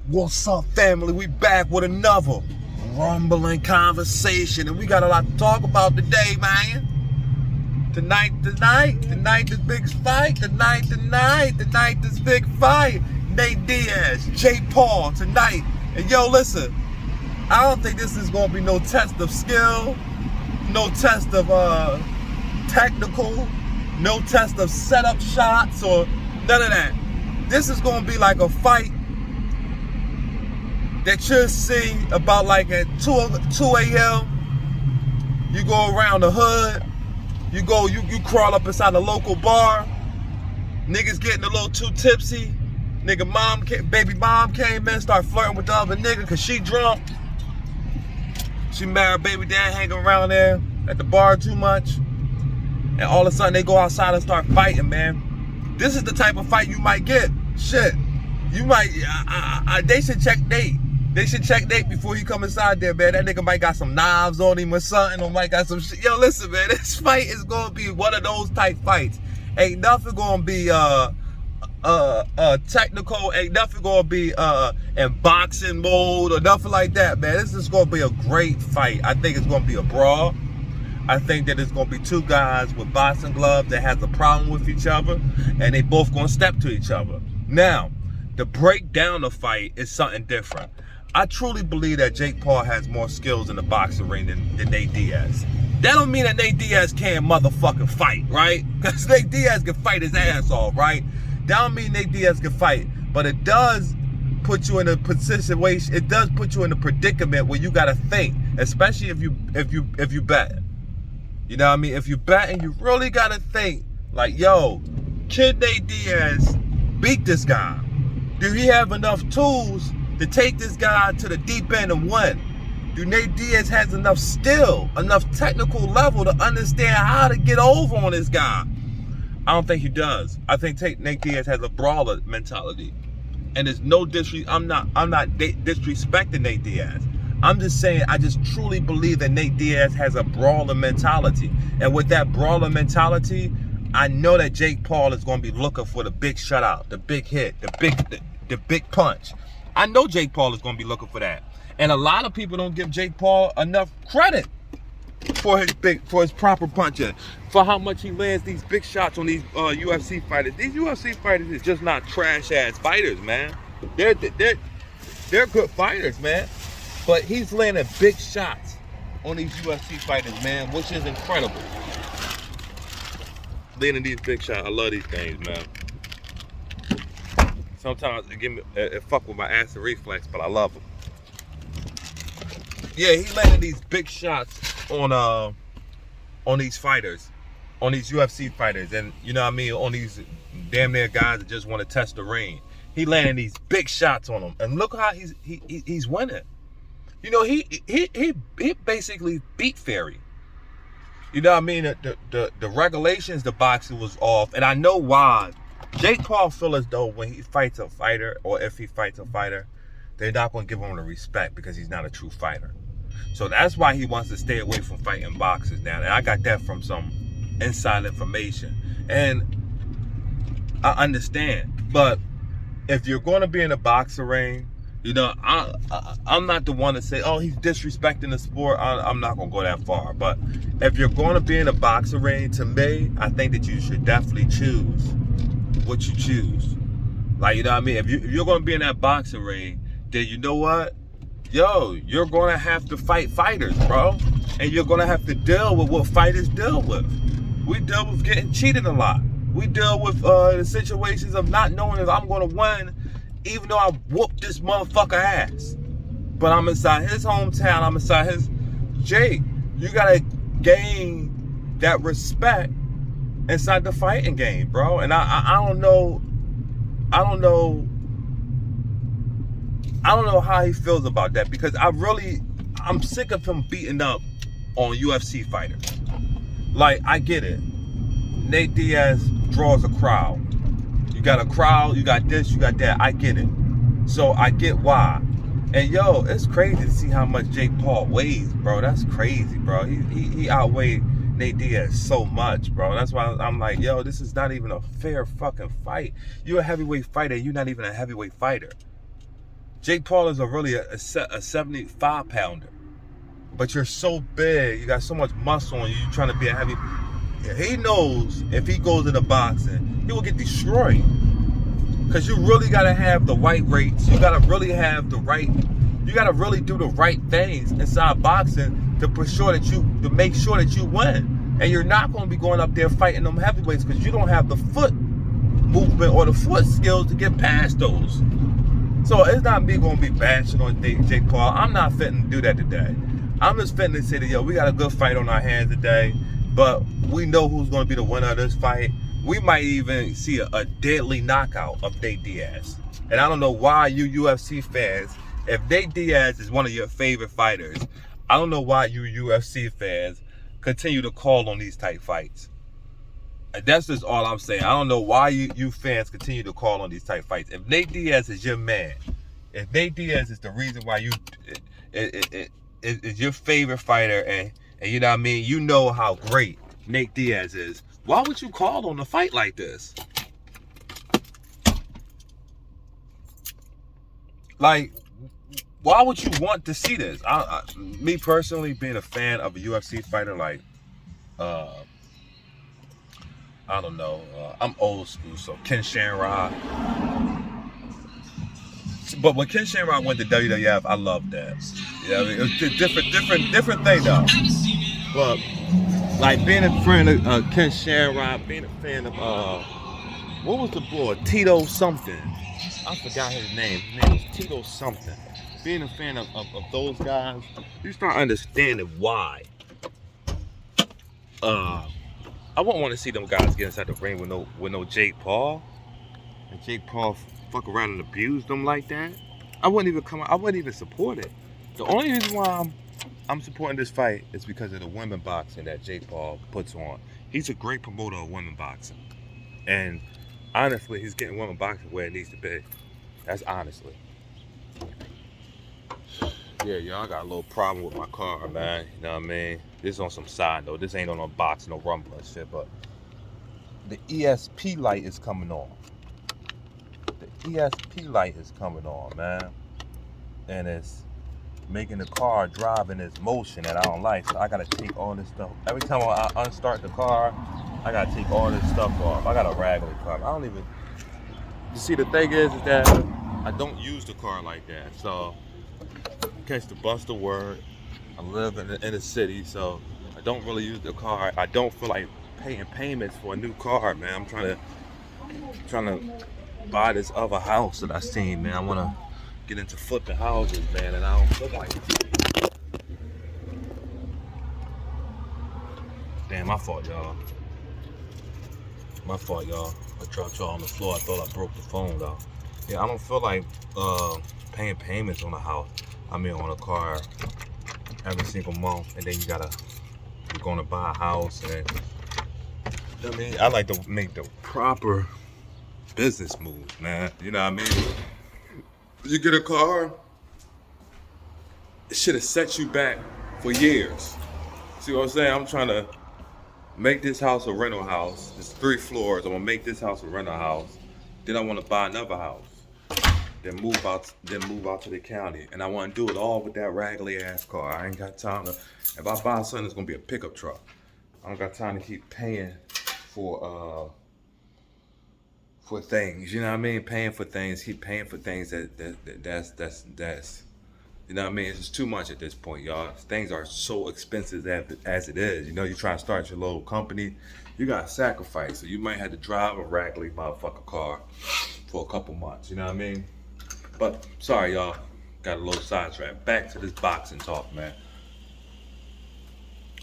What's up, family? We back with another rumbling conversation, and we got a lot to talk about today, man. Tonight, this big fight. Tonight, this big fight. Nate Diaz, Jake Paul tonight. And yo, listen, I don't think this is gonna be no test of skill, no test of technical, no test of setup shots or none of that. This is gonna be like a fight that you'll see about like at 2 a.m. You go around the hood, you crawl up inside the local bar, niggas getting a little too tipsy, baby mom came in, start flirting with the other nigga cause she drunk. She married baby dad hanging around there at the bar too much. And all of a sudden they go outside and start fighting, man. This is the type of fight you might get. Shit. You might, they should check Nate. They should check Nate before he come inside there, man. That nigga might got some knives on him or something, or might got some shit. Yo, listen, man, this fight is gonna be one of those type fights. Ain't nothing gonna be technical, ain't nothing gonna be in boxing mode or nothing like that, man. This is gonna be a great fight. I think it's gonna be a brawl. I think that it's gonna be two guys with boxing gloves that has a problem with each other, and they both gonna step to each other. Now, to break down the fight is something different. I truly believe that Jake Paul has more skills in the boxing ring than Nate Diaz. That don't mean that Nate Diaz can't motherfucking fight, right? Because Nate Diaz can fight his ass off, right? That don't mean Nate Diaz can fight, but it does put you in a situation. It does put you in a predicament where you gotta think, especially if you bet. You know what I mean? If you bet and you really gotta think, like, yo, can Nate Diaz beat this guy? Do he have enough tools to take this guy to the deep end and win? Do Nate Diaz has enough skill, enough technical level to understand how to get over on this guy? I don't think he does. I think Nate Diaz has a brawler mentality. And there's no I'm not disrespecting Nate Diaz. I'm just saying, I just truly believe that Nate Diaz has a brawler mentality. And with that brawler mentality, I know that Jake Paul is going to be looking for the big shutout, the big hit, the big punch. I know Jake Paul is going to be looking for that. And a lot of people don't give Jake Paul enough credit for his proper punching, for how much he lands these big shots on these UFC fighters. These UFC fighters is just not trash ass fighters, man. They're good fighters, man. But he's landing big shots on these UFC fighters, man, which is incredible. Landing these big shots, I love these things, man. Sometimes it fuck with my acid reflex, but I love them. Yeah, he landed these big shots on these fighters, on these UFC fighters, and you know what I mean, on these damn near guys that just want to test the ring. He landing these big shots on them, and look how he's winning. You know, he basically beat Fury. You know what I mean? The regulations, the boxing was off, and I know why. Jake Paul feel as though when he fights a fighter, or if he fights a fighter, they're not going to give him the respect because he's not a true fighter. So that's why he wants to stay away from fighting boxers now. And I got that from some inside information. And I understand. But if you're going to be in a boxing ring, you know, I'm not the one to say, oh, he's disrespecting the sport. I'm not going to go that far. But if you're going to be in a boxing ring, to me, I think that you should definitely choose what you choose. Like, you know what I mean? If you're going to be in that boxing ring, then you know what? Yo, you're going to have to fight fighters, bro. And you're going to have to deal with what fighters deal with. We deal with getting cheated a lot. We deal with the situations of not knowing if I'm going to win, even though I whooped this motherfucker ass. But I'm inside his hometown. I'm inside his... Jake, you got to gain that respect inside the fighting game, bro. And I don't know how he feels about that, because I'm sick of him beating up on UFC fighters. Like, I get it. Nate Diaz draws a crowd. You got a crowd, you got this, you got that. I get it. So I get why. And yo, it's crazy to see how much Jake Paul weighs, bro. That's crazy, bro. He outweighed Nate Diaz so much, bro. That's why I'm like, yo, this is not even a fair fucking fight. You're a heavyweight fighter, you're not even a heavyweight fighter. Jake Paul is a 75 pounder. But you're so big, you got so much muscle on you, you're trying to be a heavy. He knows if he goes into boxing, he will get destroyed. Because you really got to have the right rates. You got to really have the right, you got to really do the right things inside boxing to make sure that you win. And you're not going to be going up there fighting them heavyweights because you don't have the foot movement or the foot skills to get past those. So it's not me going to be bashing on Jake Paul. I'm not fitting to do that today. I'm just fitting to say that, yo, we got a good fight on our hands today, but we know who's going to be the winner of this fight. We might even see a deadly knockout of Nate Diaz. And I don't know why you UFC fans, if Nate Diaz is one of your favorite fighters, I don't know why you UFC fans continue to call on these type fights. And that's just all I'm saying. I don't know why you fans continue to call on these type fights. If Nate Diaz is your man, if Nate Diaz is the reason why is your favorite fighter, and you know what I mean, you know how great Nate Diaz is, why would you call on a fight like this? Like, why would you want to see this? Me personally, being a fan of a UFC fighter, like, I don't know, I'm old school, so Ken Shamrock. But when Ken Shamrock went to WWF, I loved that. Yeah, I mean, it was a different thing though. But like being a friend of Ken Shamrock, being a fan of what was the boy? Tito something. I forgot his name. His name was Tito something. Being a fan of those guys, you start understanding why. I wouldn't want to see them guys get inside the ring with no Jake Paul. And Jake Paul fuck around and abuse them like that. I wouldn't even support it. The only reason why I'm supporting this fight is because of the women boxing that Jake Paul puts on. He's a great promoter of women boxing. And honestly, he's getting women boxing where it needs to be. That's honestly. Yeah, y'all, I got a little problem with my car, man. You know what I mean? This is on some side note. This ain't on no boxing, no rumbling shit, but the ESP light is coming on. The ESP light is coming on, man. And it's making the car drive in this motion that I don't like. So I gotta take all this stuff. Every time I unstart the car, I gotta take all this stuff off. I got a raggedy car. I don't even. You see, the thing is that I don't use the car like that. So catch the bus to work. I live in the city, so I don't really use the car. I don't feel like paying payments for a new car, man. I'm trying to buy this other house that I seen, man. I wanna get into flipping houses, man, and I don't feel like it. Damn, my fault, y'all. My fault, y'all. I dropped y'all on the floor. I thought I broke the phone, though. Yeah, I don't feel like paying payments on a house. I mean, on a car every single month, and then you're gonna buy a house, and I mean, I like to make the proper business moves, man. You know what I mean? You get a car, it should have set you back for years. See what I'm saying? I'm trying to make this house a rental house. It's 3 floors. I'm gonna make this house a rental house. Then I want to buy another house. Then move out to the county. And I want to do it all with that raggedy ass car. I ain't got time to. If I buy something, it's gonna be a pickup truck. I don't got time to keep paying for things. You know what I mean? Paying for things. Keep paying for things that's. You know what I mean? It's just too much at this point, y'all. Things are so expensive as it is. You know, you try to start your little company, you got to sacrifice. So you might have to drive a raggedy motherfucker car for a couple months. You know what I mean? But sorry, y'all. Got a little sidetracked. Back to this boxing talk, man.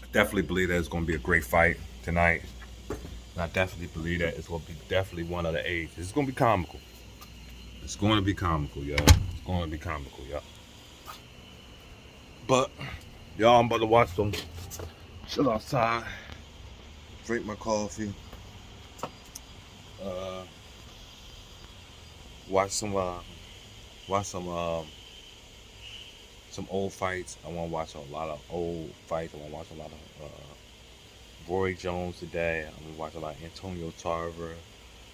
I definitely believe that it's going to be a great fight tonight. And I definitely believe that it's going to be definitely one of the ages. It's going to be comical. It's going to be comical, y'all. It's going to be comical, y'all. But, y'all, I'm about to watch some, chill outside, drink my coffee, watch some old fights. I want to watch a lot of old fights. I want to watch a lot of Roy Jones today. I'm going to watch a lot of Antonio Tarver.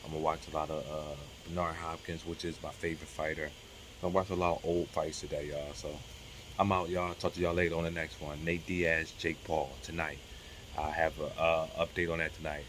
I'm going to watch a lot of Bernard Hopkins, which is my favorite fighter. I watched a lot of old fights today, y'all. So I'm out, y'all. Talk to y'all later on the next one. Nate Diaz, Jake Paul tonight. I have a update on that tonight.